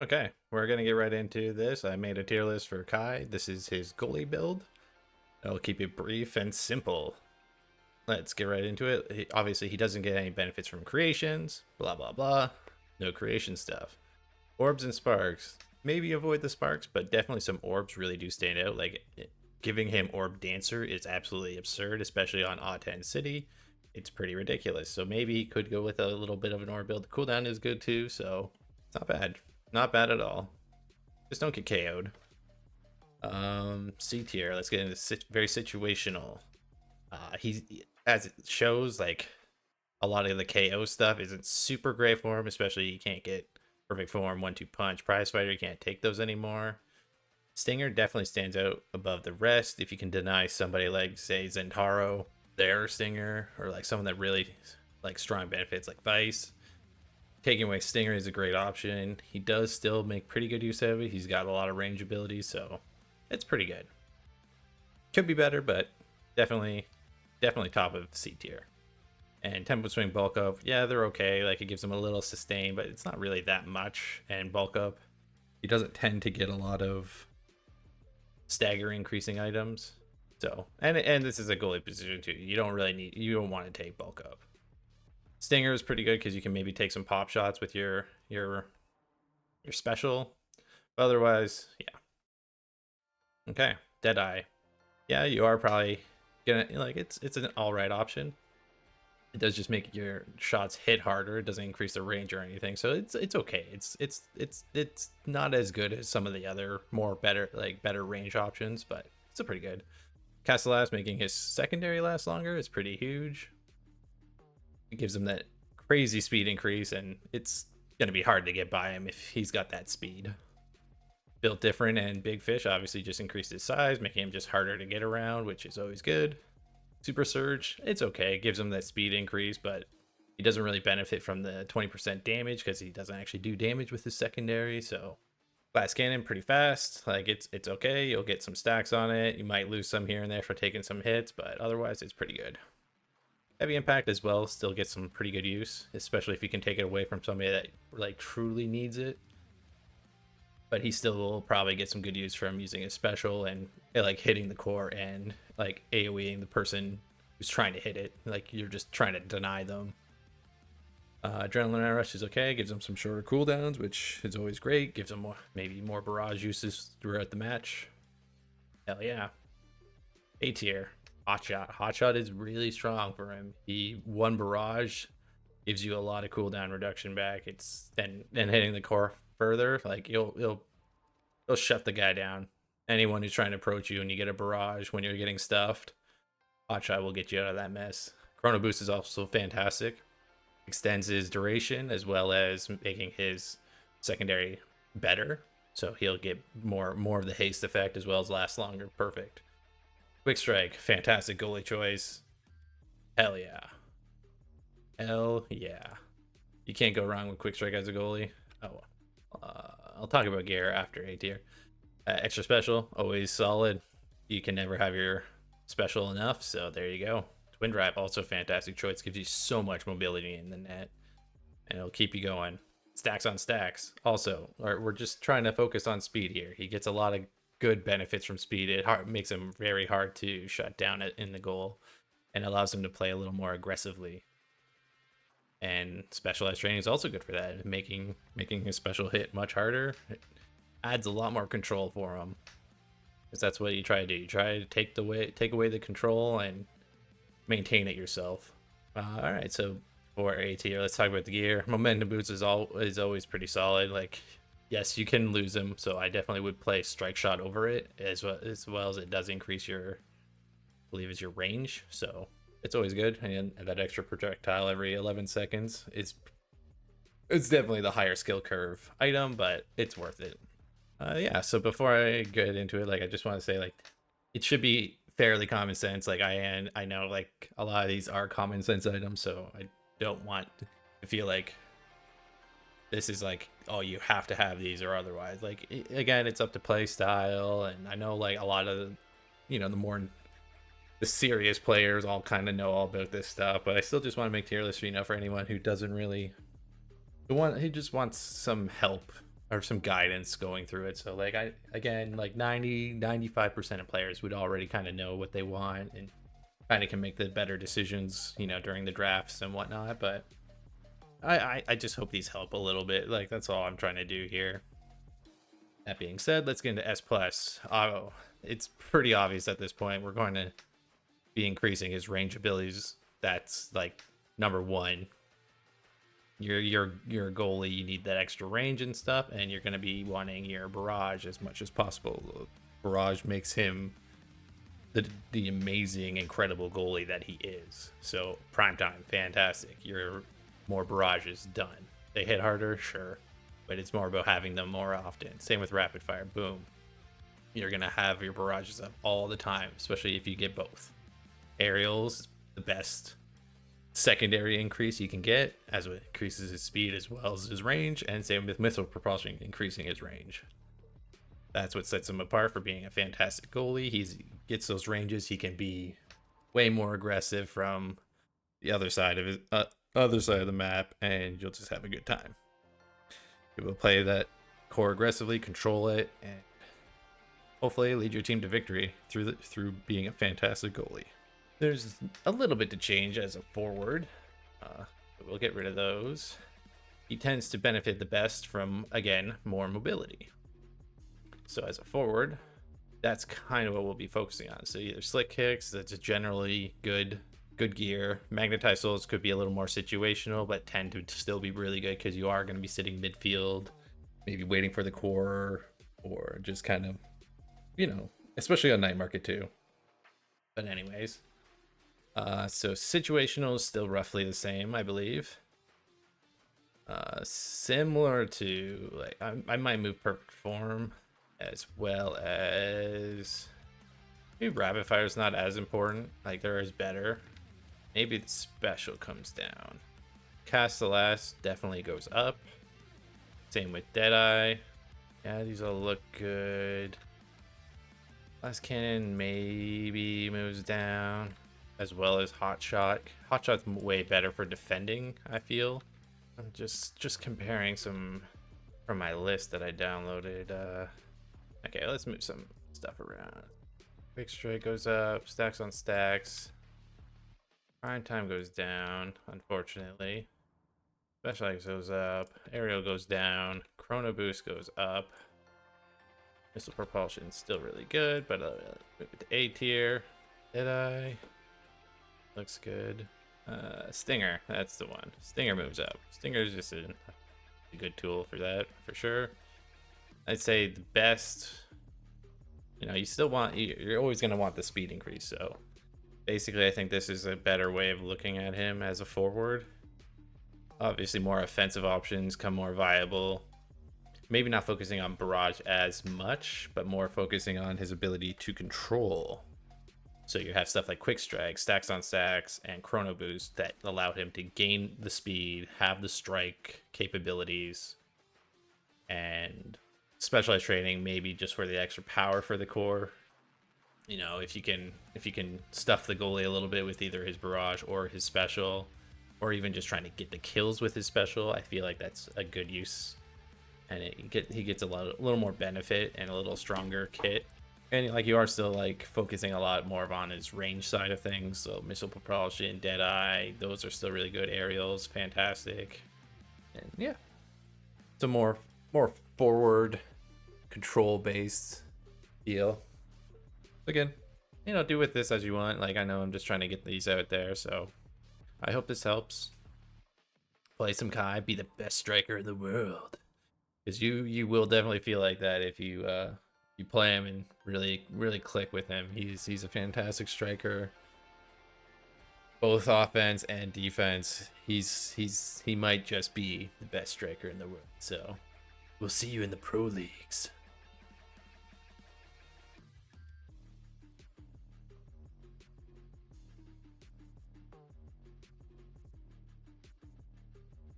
Okay, we're gonna get right into this. I made a tier list for Kai. This is his goalie build. I'll keep it brief and simple. Let's get right into it. Obviously, he doesn't get any benefits from creations. Blah blah blah. No creation stuff. Orbs and sparks. Maybe avoid the sparks, but definitely some orbs really do stand out. Like giving him Orb Dancer is absolutely absurd, especially on A10 City. It's pretty ridiculous. So maybe he could go with a little bit of an orb build. The cooldown is good too, so it's not bad. Not bad at all. Just don't get KO'd. C tier. Let's get into very situational. He's as it shows, like a lot of the KO stuff isn't super great for him, especially you can't get perfect form, 1-2 punch, prize fighter. You can't take those anymore. Stinger definitely stands out above the rest. If you can deny somebody like say Zentaro their Stinger, or like someone that really like strong benefits like Vice, taking away Stinger is a great option. He does still make pretty good use of it. He's got a lot of range abilities, so it's pretty good. Could be better, but definitely top of C tier. And Tempo Swing Bulk Up, yeah, they're okay. Like it gives him a little sustain, but it's not really that much. And Bulk Up, he doesn't tend to get a lot of stagger increasing items. So and this is a goalie position too. You don't want to take Bulk Up. Stinger is pretty good because you can maybe take some pop shots with your special. But otherwise, yeah. Okay, Deadeye. Yeah, you are probably gonna like it's an all right option. It does just make your shots hit harder. It doesn't increase the range or anything, so it's okay. It's not as good as some of the other better range options, but it's still pretty good. Castellas making his secondary last longer is pretty huge. It gives him that crazy speed increase, and it's gonna be hard to get by him if he's got that speed. Built different, and Big Fish obviously just increased his size, making him just harder to get around, which is always good. Super Surge, it's okay. It gives him that speed increase, but he doesn't really benefit from the 20% damage because he doesn't actually do damage with his secondary. So Glass Cannon, pretty fast. Like it's okay. You'll get some stacks on it. You might lose some here and there for taking some hits, but otherwise it's pretty good. Heavy Impact as well still gets some pretty good use, especially if you can take it away from somebody that like truly needs it. But he still will probably get some good use from using his special and like hitting the core and like AoEing the person who's trying to hit it. Like you're just trying to deny them. Adrenaline Rush is okay. Gives them some shorter cooldowns, which is always great. Gives them maybe more barrage uses throughout the match. Hell yeah. A tier. Hotshot. Hotshot is really strong for him. He one barrage gives you a lot of cooldown reduction back. It's and hitting the core further, like you'll shut the guy down. Anyone who's trying to approach you and you get a barrage when you're getting stuffed, Hotshot will get you out of that mess. Chrono Boost is also fantastic. Extends his duration as well as making his secondary better. So he'll get more of the haste effect as well as last longer. Perfect. Quick Strike, fantastic goalie choice. Hell yeah. Hell yeah. You can't go wrong with Quick Strike as a goalie. Oh, I'll talk about gear after A tier. Extra special, always solid. You can never have your special enough, so there you go. Twin Drive, also fantastic choice. Gives you so much mobility in the net, and it'll keep you going. Stacks on stacks. Also, we're just trying to focus on speed here. He gets a lot of good benefits from speed. It makes him very hard to shut down in the goal, and allows him to play a little more aggressively. And specialized training is also good for that, making his special hit much harder. It adds a lot more control for him, because that's what you try to do. You try to take away the control and maintain it yourself. All right, so for A tier, let's talk about the gear. Momentum boots is always pretty solid. Like, yes, you can lose them, so I definitely would play Strike Shot over it, as well as it does increase your, I believe it's your range. So it's always good, and that extra projectile every 11 seconds is it's definitely the higher skill curve item, but it's worth it. Yeah, so before I get into it, like I just want to say, like, it should be fairly common sense. Like I know like a lot of these are common sense items, so I don't want to feel like this is like, oh, you have to have these or otherwise. Like again, it's up to play style, and I know like a lot of the serious players all kind of know all about this stuff, but I still just want to make tier list for anyone who doesn't really who just wants some help or some guidance going through it. So like I again like 90-95% of players would already kind of know what they want and kind of can make the better decisions, during the drafts and whatnot. But I just hope these help a little bit. Like that's all I'm trying to do here. That being said, let's get into S plus. Oh, it's pretty obvious at this point. We're going to be increasing his range abilities. That's like number one. You're a goalie. You need that extra range and stuff, and you're going to be wanting your barrage as much as possible. Barrage makes him the amazing, incredible goalie that he is. So primetime, fantastic. Your more barrages done. They hit harder, sure, but it's more about having them more often. Same with rapid fire. Boom. You're gonna have your barrages up all the time, especially if you get both. Aerials, the best secondary increase you can get, as it increases his speed as well as his range, and same with missile propulsion, increasing his range. That's what sets him apart for being a fantastic goalie. He gets those ranges. He can be way more aggressive from the other side of his other side of the map, and you'll just have a good time. You will play that core aggressively, control it, and hopefully lead your team to victory through being a fantastic goalie. There's a little bit to change as a forward. We'll get rid of those. He tends to benefit the best from, again, more mobility. So as a forward, that's kind of what we'll be focusing on. So either slick kicks, that's generally good gear. Magnetized souls could be a little more situational, but tend to still be really good because you are going to be sitting midfield, maybe waiting for the core, or just kind of, especially on night market too. But anyways, so situational is still roughly the same, I believe. Similar to, like, I might move perfect form, as well as maybe rapid fire is not as important. Like, there is better. Maybe the special comes down. Cast the last definitely goes up. Same with Deadeye. Yeah, these all look good. Last cannon maybe moves down, as well as hot shot. Hot shot's way better for defending, I feel. I'm just comparing some from my list that I downloaded. Okay, let's move some stuff around. Quick strike goes up, stacks on stacks. Prime time goes down, unfortunately. Special X goes up, aerial goes down, chrono boost goes up. Missile propulsion still really good, but move it to A tier. Deadeye looks good. Stinger, that's the one. Stinger moves up. Stinger is just a good tool for that, for sure. I'd say the best, you still want, you're always going to want the speed increase. So basically, I think this is a better way of looking at him as a forward. Obviously, more offensive options come more viable. Maybe not focusing on barrage as much, but more focusing on his ability to control. So you have stuff like quick strike, stacks on stacks, and chrono boost that allow him to gain the speed, have the strike capabilities, and specialized training maybe just for the extra power for the core. If you can stuff the goalie a little bit with either his barrage or his special, or even just trying to get the kills with his special, I feel like that's a good use. And he gets a little more benefit and a little stronger kit. And like you are still like focusing a lot more on his range side of things. So missile propulsion, Deadeye, those are still really good. Aerials, fantastic. And yeah, it's a more forward control based deal. Again, do with this as you want. Like, I know I'm just trying to get these out there, so I hope this helps. Play some Kai, be the best striker in the world. Because you will definitely feel like that if you play him and really click with him. He's a fantastic striker, both offense and defense. He might just be the best striker in the world. So we'll see you in the pro leagues.